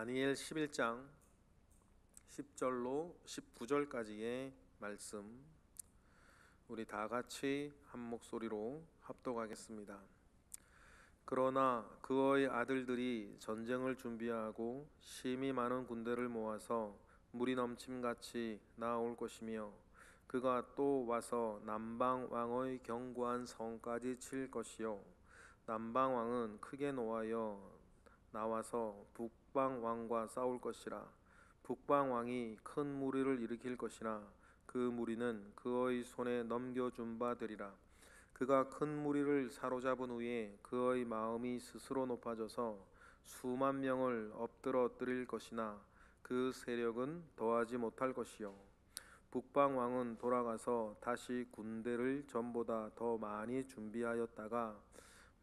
다니엘 11장 10절로 19절까지의 말씀, 우리 다 같이 한 목소리로 합독하겠습니다. 그러나 그의 아들들이 전쟁을 준비하고 심히 많은 군대를 모아서 물이 넘침같이 나올 것이며, 그가 또 와서 남방 왕의 견고한 성까지 칠 것이요, 남방 왕은 크게 노하여 나와서 북방 왕과 싸울 것이라. 북방 왕이 큰 무리를 일으킬 것이나 그 무리는 그의 손에 넘겨준 바 되리라. 그가 큰 무리를 사로잡은 후에 그의 마음이 스스로 높아져서 수만 명을 엎드러뜨릴 것이나 그 세력은 더하지 못할 것이요, 북방 왕은 돌아가서 다시 군대를 전보다 더 많이 준비하였다가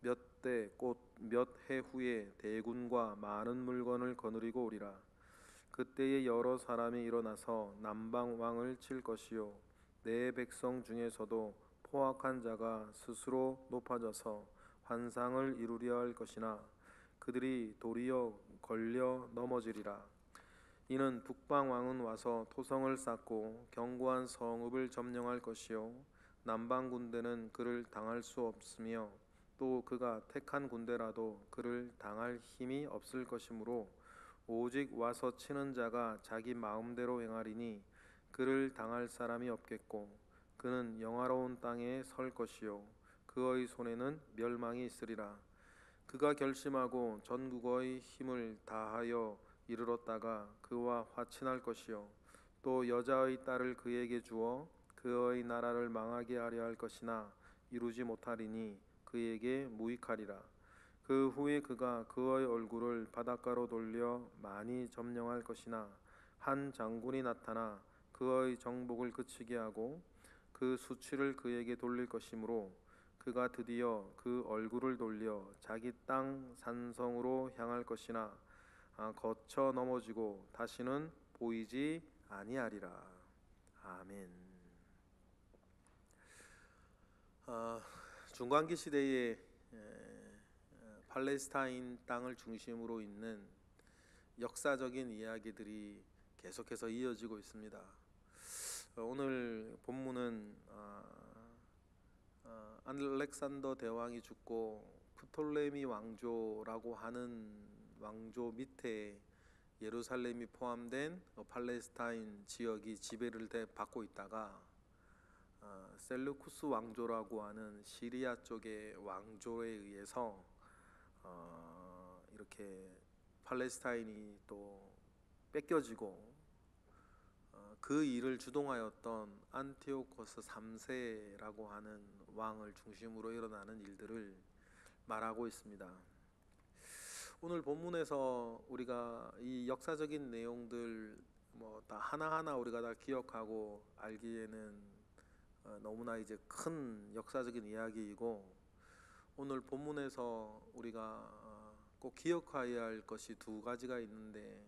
몇 해 후에 대군과 많은 물건을 거느리고 오리라. 그때에 여러 사람이 일어나서 남방 왕을 칠 것이요, 내 백성 중에서도 포악한 자가 스스로 높아져서 환상을 이루려 할 것이나 그들이 도리어 걸려 넘어지리라. 이는 북방 왕은 와서 토성을 쌓고 견고한 성읍을 점령할 것이요, 남방 군대는 그를 당할 수 없으며 또 그가 택한 군대라도 그를 당할 힘이 없을 것이므로 오직 와서 치는 자가 자기 마음대로 행하리니 그를 당할 사람이 없겠고, 그는 영화로운 땅에 설 것이요, 그의 손에는 멸망이 있으리라. 그가 결심하고 전국의 힘을 다하여 이르렀다가 그와 화친할 것이요, 또 여자의 딸을 그에게 주어 그의 나라를 망하게 하려 할 것이나 이루지 못하리니 그에게 무익하리라. 그 후에 그가 그의 얼굴을 바닷가로 돌려 많이 점령할 것이나 한 장군이 나타나 그의 정복을 그치게 하고 그 수치를 그에게 돌릴 것이므로 그가 드디어 그 얼굴을 돌려 자기 땅 산성으로 향할 것이나 거쳐 넘어지고 다시는 보이지 아니하리라. 아멘. 중간기 시대에 팔레스타인 땅을 중심으로 있는 역사적인 이야기들이 계속해서 이어지고 있습니다. 오늘 본문은 알렉산더 대왕이 죽고 프톨레미 왕조라고 하는 왕조 밑에 예루살렘이 포함된 팔레스타인 지역이 지배를 받고 있다가 셀루쿠스 왕조라고 하는 시리아 쪽의 왕조에 의해서 이렇게 팔레스타인이 또 뺏겨지고 그 일을 주동하였던 안티오코스 3세라고 하는 왕을 중심으로 일어나는 일들을 말하고 있습니다. 오늘 본문에서 우리가 이 역사적인 내용들 다 하나하나 우리가 다 기억하고 알기에는 너무나 이제 큰 역사적인 이야기이고, 오늘 본문에서 우리가 꼭 기억해야 할 것이 두 가지가 있는데,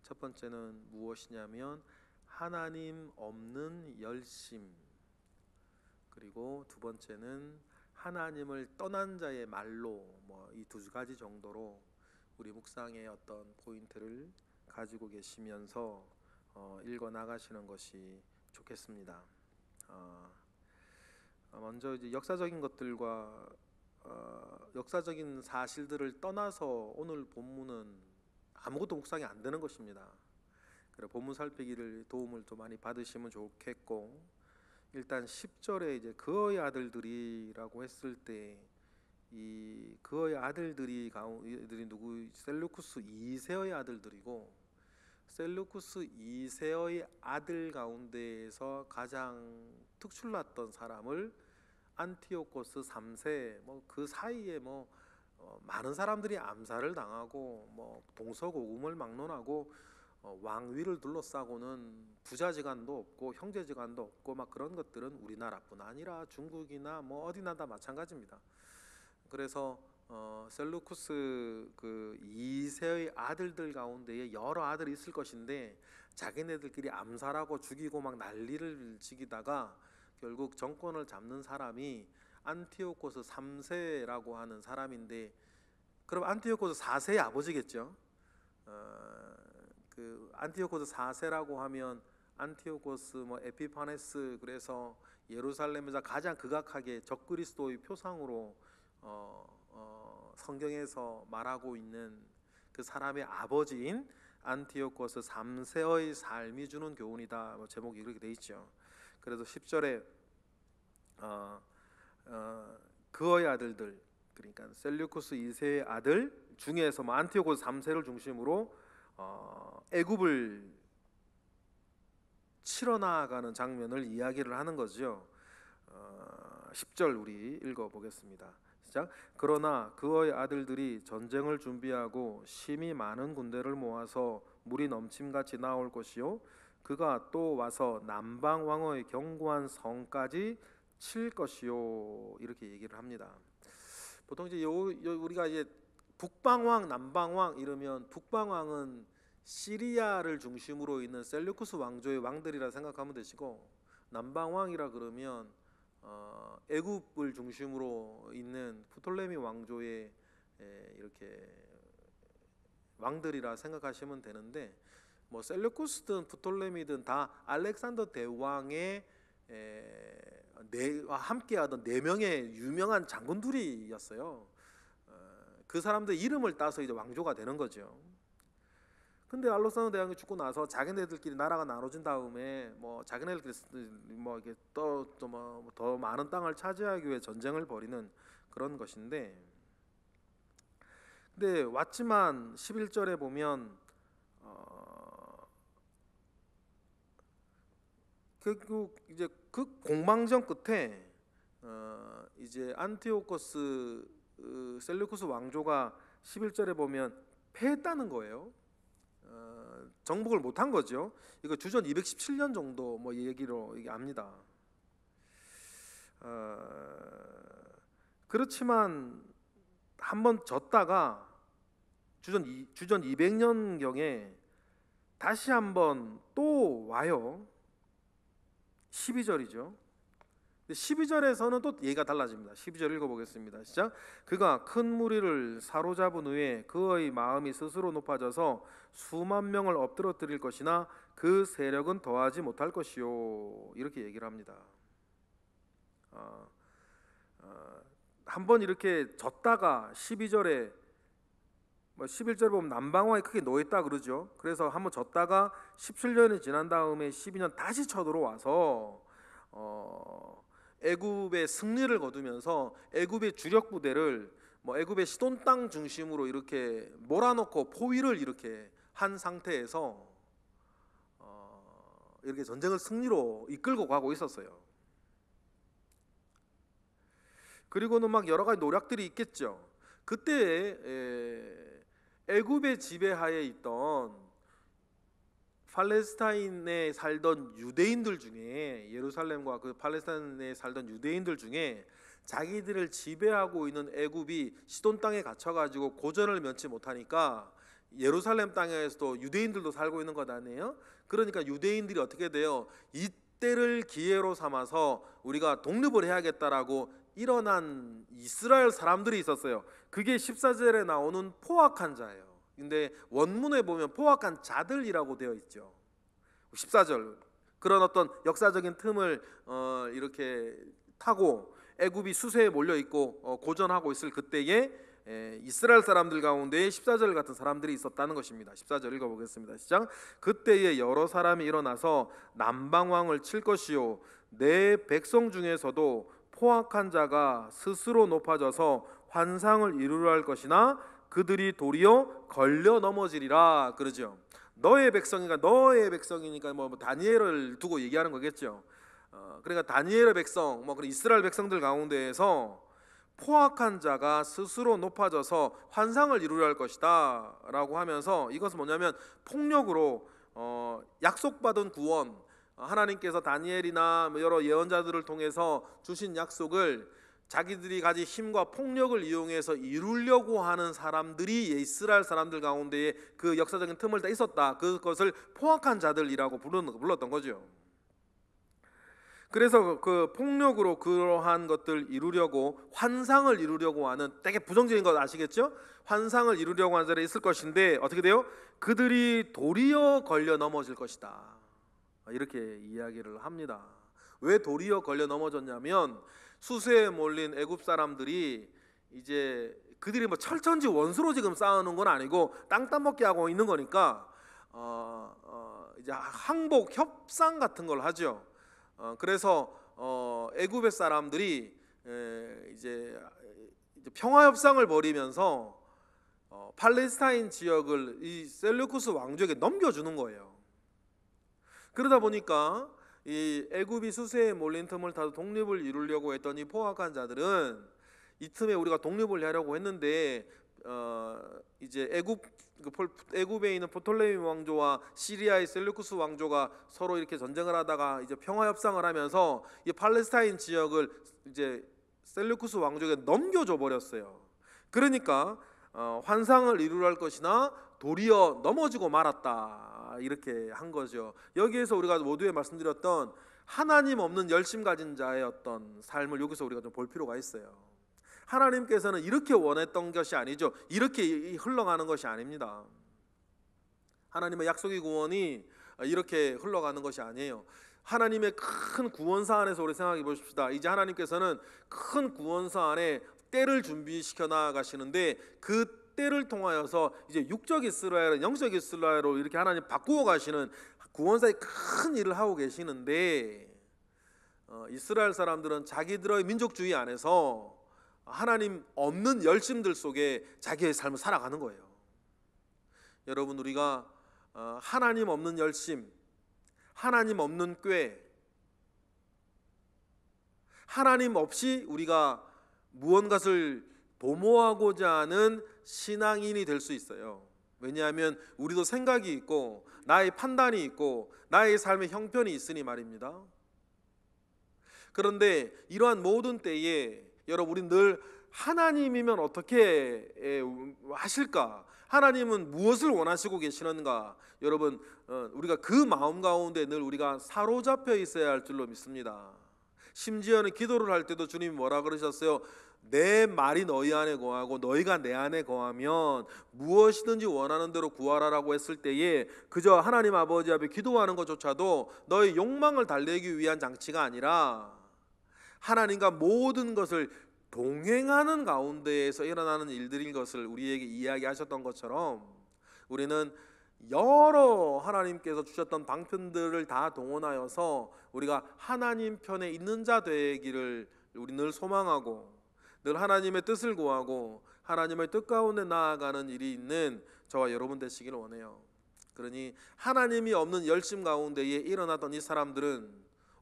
첫 번째는 무엇이냐면 하나님 없는 열심, 그리고 두 번째는 하나님을 떠난 자의 말로, 이 두 가지 정도로 우리 묵상의 어떤 포인트를 가지고 계시면서 읽어 나가시는 것이 좋겠습니다. 먼저 이제 역사적인 것들과 역사적인 사실들을 떠나서 오늘 본문은 아무것도 묵상이 안 되는 것입니다. 그래, 본문 살피기를 도움을 좀 많이 받으시면 좋겠고, 일단 10절에 이제 그의 아들들이라고 했을 때 이 그의 아들들이 누구? 셀루쿠스 2세의 아들들이고, 셀루쿠스 2세의 아들 가운데에서 가장 특출났던 사람을 안티오코스 3세, 그 사이에 많은 사람들이 암살을 당하고 동서고금을 막론하고 왕위를 둘러싸고는 부자지간도 없고 형제지간도 없고 그런 것들은 우리나라뿐 아니라 중국이나 어디나 다 마찬가지입니다. 그래서 셀루쿠스 그 2세의 아들들 가운데에 여러 아들이 있을 것인데 자기네들끼리 암살하고 죽이고 난리를 지기다가 결국 정권을 잡는 사람이 안티오코스 3세라고 하는 사람인데, 그럼 안티오코스 4세의 아버지겠죠. 그 안티오코스 4세라고 하면 안티오코스 뭐 에피파네스, 그래서 예루살렘에서 가장 극악하게 적그리스도의 표상으로 성경에서 말하고 있는 그 사람의 아버지인 안티오코스 3세의 삶이 주는 교훈이다. 뭐 제목이 이렇게 돼 있죠. 그래서 10절에 그의 아들들, 그러니까 셀류쿠스 2세의 아들 중에서 뭐 안티오코스 3세를 중심으로 애굽을 치러 나아가는 장면을 이야기를 하는 거죠. 10절 우리 읽어보겠습니다. 시작. 그러나 그의 아들들이 전쟁을 준비하고 심히 많은 군대를 모아서 물이 넘침같이 나올 것이요 그가 또 와서 남방 왕의 견고한 성까지 칠 것이요, 이렇게 얘기를 합니다. 보통 이제 우리가 이제 북방왕, 남방왕 이러면 북방왕은 시리아를 중심으로 있는 셀류쿠스 왕조의 왕들이라 생각하면 되시고, 남방왕이라 그러면 애굽을 중심으로 있는 프톨레미 왕조의 이렇게 왕들이라 생각하시면 되는데, 뭐 셀류쿠스든 프톨레미든 다 알렉산더 대왕의 함께하던 4명의 유명한 장군들이었어요. 그 사람들 이름을 따서 이제 왕조가 되는 거죠. 근데 알렉산더 대왕이 죽고 나서 자기네들끼리 나라가 나눠진 다음에 뭐 자기네들끼리 뭐 이게 더 많은 땅을 차지하기 위해 전쟁을 벌이는 그런 것인데, 근데 왔지만 11절에 보면 결국 이제 그 공방전 끝에 이제 안티오코스 셀류쿠스 왕조가 11절에 보면 패했다는 거예요. 정복을 못한 거죠. 이거 주전 217년 정도 뭐 얘기로 합니다. 그렇지만 한번 졌다가 주전 200년 경에 다시 한번 또 와요. 12절이죠. 12절에서는 또 얘기가 달라집니다. 12절 읽어보겠습니다. 시작. 그가 큰 무리를 사로잡은 후에 그의 마음이 스스로 높아져서 수만 명을 엎드러뜨릴 것이나 그 세력은 더하지 못할 것이요, 이렇게 얘기를 합니다. 한번 이렇게 졌다가 12절에 11절에 보면 남방왕이 크게 노했다 그러죠. 그래서 한번 졌다가 17년이 지난 다음에 12년 다시 쳐들어와서 애굽의 승리를 거두면서 애굽의 주력 부대를 뭐 애굽의 시돈 땅 중심으로 이렇게 몰아넣고 포위를 이렇게 한 상태에서 이렇게 전쟁을 승리로 이끌고 가고 있었어요. 그리고는 막 여러 가지 노력들이 있겠죠. 그때 애굽의 지배하에 있던 팔레스타인에 살던 유대인들 중에, 예루살렘과 그 팔레스타인에 살던 유대인들 중에 자기들을 지배하고 있는 애굽이 시돈 땅에 갇혀가지고 고전을 면치 못하니까 예루살렘 땅에서도 유대인들도 살고 있는 것 아니에요? 그러니까 유대인들이 어떻게 돼요? 이때를 기회로 삼아서 우리가 독립을 해야겠다라고 일어난 이스라엘 사람들이 있었어요. 그게 14절에 나오는 포악한 자예요. 근데 원문에 보면 포악한 자들이라고 되어 있죠. 14절 그런 어떤 역사적인 틈을 이렇게 타고 애굽이 수세에 몰려 있고 고전하고 있을 그때에 이스라엘 사람들 가운데 14절 같은 사람들이 있었다는 것입니다. 14절 읽어보겠습니다. 시작. 그때에 여러 사람이 일어나서 남방왕을 칠 것이요 내 백성 중에서도 포악한 자가 스스로 높아져서 환상을 이루려 할 것이나 그들이 도리어 걸려 넘어지리라 그러죠. 너의 백성이니까 뭐 다니엘을 두고 얘기하는 거겠죠. 그러니까 다니엘의 백성, 뭐 이스라엘 백성들 가운데에서 포악한 자가 스스로 높아져서 환상을 이루려 할 것이다라고 하면서, 이것은 뭐냐면 폭력으로 약속받은 구원, 하나님께서 다니엘이나 여러 예언자들을 통해서 주신 약속을 자기들이 가진 힘과 폭력을 이용해서 이루려고 하는 사람들이 이스라엘 사람들 가운데에 그 역사적인 틈을 다 있었다. 그것을 포악한 자들이라고 불렀던 거죠. 그래서 그 폭력으로 그러한 것들 이루려고 환상을 이루려고 하는 되게 부정적인 것 아시겠죠? 환상을 이루려고 하는 자들이 있을 것인데 어떻게 돼요? 그들이 도리어 걸려 넘어질 것이다. 이렇게 이야기를 합니다. 왜 도리어 걸려 넘어졌냐면 수세에 몰린 애굽 사람들이 이제 그들이 뭐 철천지 원수로 지금 싸우는 건 아니고 땅 따먹게 하고 있는 거니까 이제 항복 협상 같은 걸 하죠. 그래서 애굽의 사람들이 이제 평화 협상을 벌이면서 팔레스타인 지역을 이 셀루쿠스 왕족에게 넘겨주는 거예요. 그러다 보니까 이 애굽이 수세에 몰린 틈을 타서 독립을 이루려고 했던 이 포악한 자들은 이 틈에 우리가 독립을 하려고 했는데 이제 애굽에 있는 프톨레미 왕조와 시리아의 셀루쿠스 왕조가 서로 이렇게 전쟁을 하다가 이제 평화 협상을 하면서 이 팔레스타인 지역을 이제 셀루쿠스 왕족에게 넘겨줘 버렸어요. 그러니까 환상을 이루려 할 것이나 도리어 넘어지고 말았다, 이렇게 한 거죠. 여기에서 우리가 모두에 말씀드렸던 하나님 없는 열심 가진 자의 어떤 삶을 여기서 우리가 좀 볼 필요가 있어요. 하나님께서는 이렇게 원했던 것이 아니죠. 이렇게 흘러가는 것이 아닙니다. 하나님의 약속의 구원이 이렇게 흘러가는 것이 아니에요. 하나님의 큰 구원사 안에서 우리 생각해 보십시다. 이제 하나님께서는 큰 구원사 안에 때를 준비시켜 나가시는데 그 때를 통하여서 이제 육적 이스라엘은 영적 이스라엘로 이렇게 하나님 바꾸어 가시는 구원사의 큰 일을 하고 계시는데 이스라엘 사람들은 자기들의 민족주의 안에서 하나님 없는 열심들 속에 자기의 삶을 살아가는 거예요. 여러분, 우리가 하나님 없는 열심, 하나님 없는 꾀, 하나님 없이 우리가 무언가를 도모하고자 하는 신앙인이 될 수 있어요. 왜냐하면 우리도 생각이 있고 나의 판단이 있고 나의 삶의 형편이 있으니 말입니다. 그런데 이러한 모든 때에 여러분, 우리는 늘 하나님이면 어떻게 하실까? 하나님은 무엇을 원하시고 계시는가? 여러분, 우리가 그 마음 가운데 늘 우리가 사로잡혀 있어야 할 줄로 믿습니다. 심지어는 기도를 할 때도 주님이 뭐라 그러셨어요? 내 말이 너희 안에 거하고 너희가 내 안에 거하면 무엇이든지 원하는 대로 구하라라고 했을 때에 그저 하나님 아버지 앞에 기도하는 것조차도 너의 욕망을 달래기 위한 장치가 아니라 하나님과 모든 것을 동행하는 가운데에서 일어나는 일들인 것을 우리에게 이야기하셨던 것처럼 우리는 여러 하나님께서 주셨던 방편들을 다 동원하여서 우리가 하나님 편에 있는 자 되기를 우리 늘 소망하고 늘 하나님의 뜻을 구하고 하나님의 뜻 가운데 나아가는 일이 있는 저와 여러분 되시기를 원해요. 그러니 하나님이 없는 열심 가운데에 일어나던 이 사람들은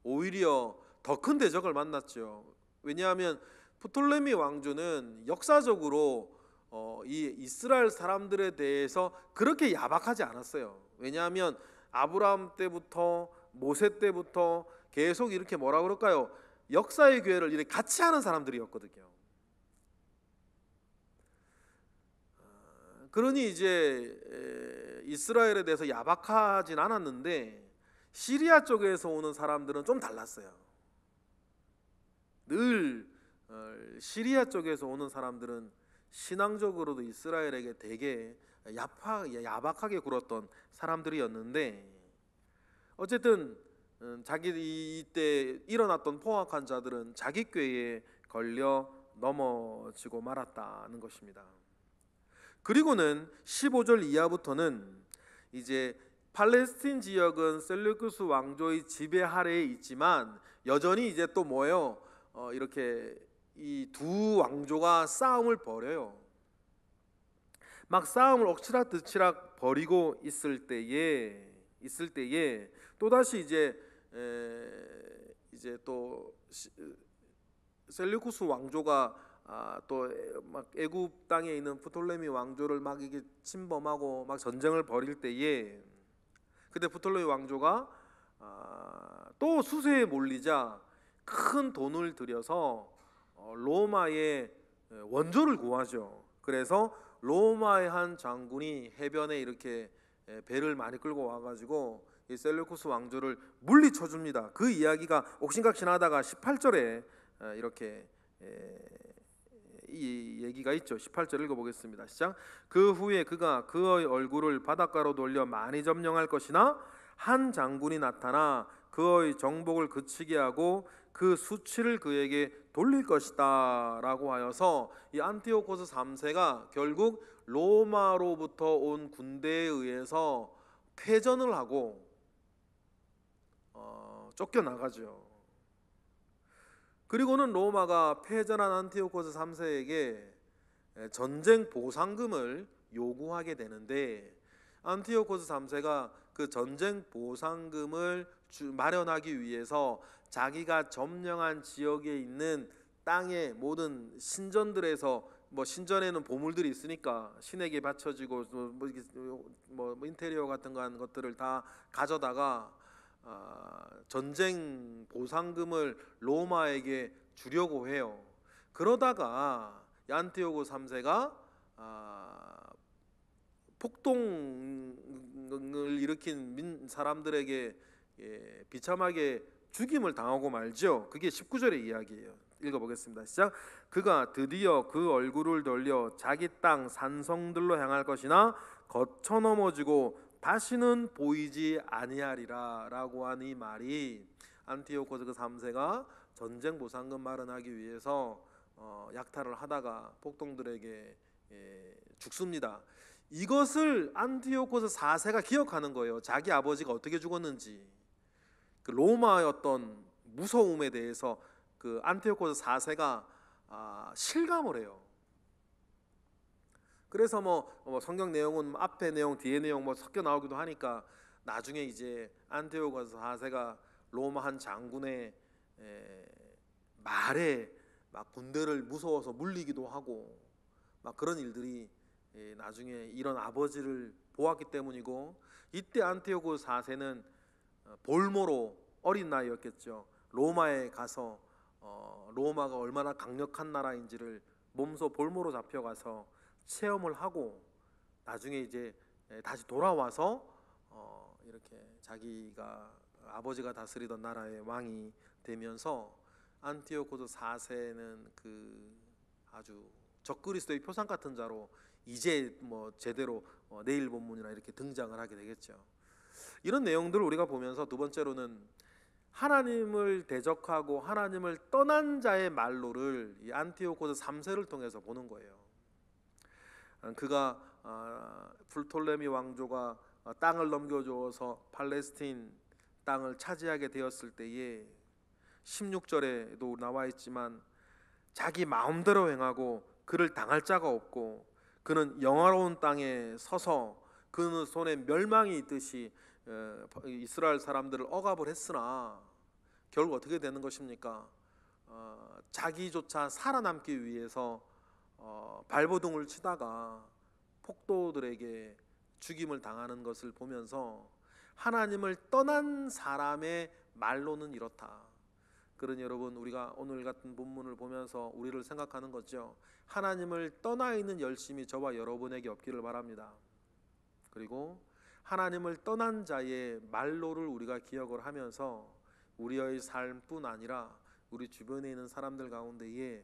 오히려 더 큰 대적을 만났죠. 왜냐하면 프톨레미 왕조는 역사적으로 이 이스라엘 사람들에 대해서 그렇게 야박하지 않았어요. 왜냐하면 아브라함 때부터 모세 때부터 계속 이렇게 뭐라 그럴까요? 역사의 교회를 이렇게 같이 하는 사람들이었거든요. 그러니 이제 이스라엘에 대해서 야박하진 않았는데 시리아 쪽에서 오는 사람들은 좀 달랐어요. 늘 시리아 쪽에서 오는 사람들은 신앙적으로도 이스라엘에게 되게 야박하게 굴었던 사람들이었는데 어쨌든 자기 이때 일어났던 포악한 자들은 자기 꾀에 걸려 넘어지고 말았다는 것입니다. 그리고는 15절 이하부터는 이제 팔레스틴 지역은 셀루쿠스 왕조의 지배 하래에 있지만 여전히 이제 또 뭐예요? 이렇게 이 두 왕조가 싸움을 벌여요. 막 싸움을 엎치락뒤치락 벌이고 있을 때에 또 다시 이제 또 셀루쿠스 왕조가 또 막 애굽 땅에 있는 프톨레미 왕조를 막 이게 침범하고 막 전쟁을 벌일 때에 그때 프톨레미 왕조가 또 수세에 몰리자 큰 돈을 들여서 로마의 원조를 구하죠. 그래서 로마의 한 장군이 해변에 이렇게 배를 많이 끌고 와가지고 이 셀루쿠스 왕조를 물리쳐 줍니다. 그 이야기가 옥신각신하다가 18절에 이렇게 이 얘기가 있죠. 18절 읽어보겠습니다. 시작. 그 후에 그가 그의 얼굴을 바닷가로 돌려 많이 점령할 것이나 한 장군이 나타나 그의 정복을 그치게 하고 그 수치를 그에게 돌릴 것이다 라고 하여서 이 안티오코스 3세가 결국 로마로부터 온 군대에 의해서 패전을 하고 쫓겨나가죠. 그리고는 로마가 패전한 안티오코스 3세에게 전쟁 보상금을 요구하게 되는데, 안티오코스 3세가 그 전쟁 보상금을 마련하기 위해서 자기가 점령한 지역에 있는 땅의 모든 신전들에서 신전에는 보물들이 있으니까 신에게 바쳐지고 인테리어 같은 것들을 다 가져다가 전쟁 보상금을 로마에게 주려고 해요. 그러다가 안티오코 3세가 폭동을 일으킨 사람들에게 비참하게 죽임을 당하고 말죠. 그게 19절의 이야기예요. 읽어보겠습니다. 시작. 그가 드디어 그 얼굴을 돌려 자기 땅 산성들로 향할 것이나 거쳐 넘어지고 다시는 보이지 아니하리라 라고 한 이 말이 안티오코스 3세가 전쟁 보상금 마련하기 위해서 약탈을 하다가 폭동들에게 죽습니다. 이것을 안티오코스 4세가 기억하는 거예요. 자기 아버지가 어떻게 죽었는지, 그 로마의 어떤 무서움에 대해서 그 안티오코스 4세가 실감을 해요. 그래서 성경 내용은 앞에 내용 뒤에 내용 섞여 나오기도 하니까 나중에 이제 안티오코스 4세가 로마 한 장군의 말에 막 군대를 무서워서 물리기도 하고 막 그런 일들이 나중에 이런 아버지를 보았기 때문이고, 이때 안티오코스 4세는 볼모로 어린 나이였겠죠. 로마에 가서 로마가 얼마나 강력한 나라인지를 몸소 볼모로 잡혀가서 체험을 하고 나중에 이제 다시 돌아와서 이렇게 자기가 아버지가 다스리던 나라의 왕이 되면서 안티오코스 4세는 그 아주 적그리스도의 표상 같은 자로 이제 제대로 내일 본문이나 이렇게 등장을 하게 되겠죠. 이런 내용들을 우리가 보면서 두 번째로는 하나님을 대적하고 하나님을 떠난 자의 말로를 이 안티오코스 3세를 통해서 보는 거예요. 그가 풀톨레미 왕조가 땅을 넘겨주어서 팔레스틴 땅을 차지하게 되었을 때에 16절에도 나와 있지만 자기 마음대로 행하고 그를 당할 자가 없고 그는 영화로운 땅에 서서 그는 손에 멸망이 있듯이 이스라엘 사람들을 억압을 했으나 결국 어떻게 되는 것입니까? 자기조차 살아남기 위해서 발버둥을 치다가 폭도들에게 죽임을 당하는 것을 보면서 하나님을 떠난 사람의 말로는 이렇다. 그러니 여러분, 우리가 오늘 같은 본문을 보면서 우리를 생각하는 거죠. 하나님을 떠나 있는 열심이 저와 여러분에게 없기를 바랍니다. 그리고 하나님을 떠난 자의 말로를 우리가 기억을 하면서 우리의 삶뿐 아니라 우리 주변에 있는 사람들 가운데에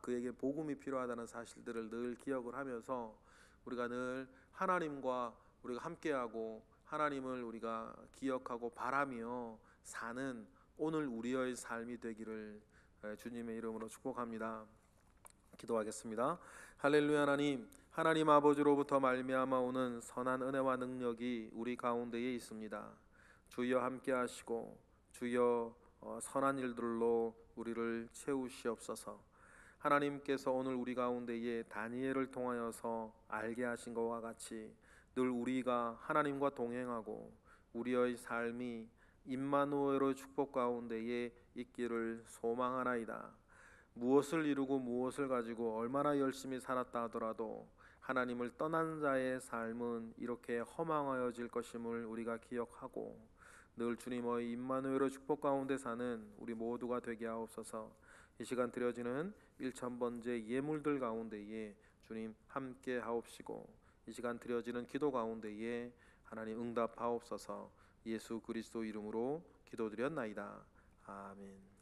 그에게 복음이 필요하다는 사실들을 늘 기억을 하면서 우리가 늘 하나님과 우리가 함께하고 하나님을 우리가 기억하고 바라며 사는 오늘 우리의 삶이 되기를 주님의 이름으로 축복합니다. 기도하겠습니다. 할렐루야. 하나님 아버지로부터 말미암아 오는 선한 은혜와 능력이 우리 가운데에 있습니다. 주여 함께 하시고 주여 선한 일들로 우리를 채우시옵소서. 하나님께서 오늘 우리 가운데에 다니엘을 통하여서 알게 하신 것과 같이 늘 우리가 하나님과 동행하고 우리의 삶이 임마누엘의 축복 가운데에 있기를 소망하나이다. 무엇을 이루고 무엇을 가지고 얼마나 열심히 살았다 하더라도 하나님을 떠난 자의 삶은 이렇게 허망하여질 것임을 우리가 기억하고 늘 주님의 임마누엘의 축복 가운데 사는 우리 모두가 되게 하옵소서. 이 시간 드려지는 1000번째 예물들 가운데에 주님 함께 하옵시고 이 시간 드려지는 기도 가운데에 하나님 응답하옵소서. 예수 그리스도 이름으로 기도드렸나이다. 아멘.